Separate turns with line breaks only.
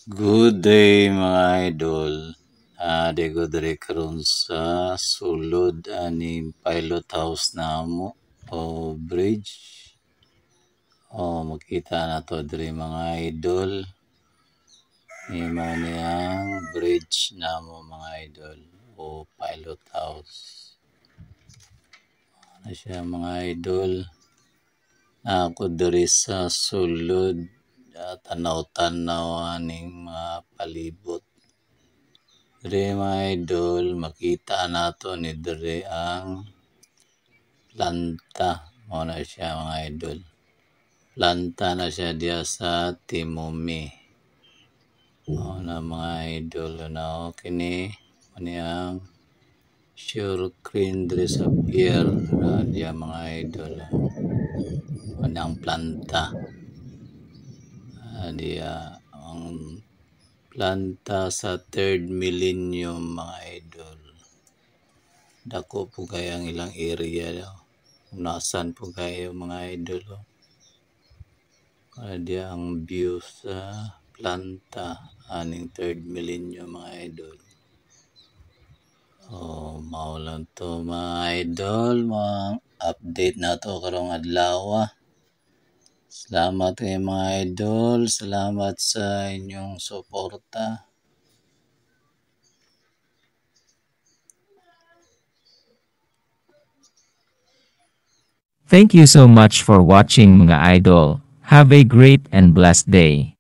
Good day mga idol. Di ko diri karon sa sulod aning pilot house namo o bridge. Makita na to diri mga idol. Imo niyang bridge namo mga idol o pilot house. Ano siya mga idol. Ako diri sa sulod tanaw-tanaw aning mga palibot. Diri mga idol, makita nato ni diri ang planta. Mao na siya mga idol. Planta na siya diya sa Timumi. Mao na mga idol na kini ani ang sure crane diri sa pier diya mga idol. Ani ang planta. Diya ang planta sa third millennium mga idol. Dako po kaya ang ilang area. Unasan po kayo mga idol. Diya ang view sa planta aning third millennium mga idol. Mao lang to mga idol. Mga update na to karong adlaw. Salamat kayo mga idol. Salamat sa inyong suporta.
Thank you so much for watching mga idol. Have a great and blessed day.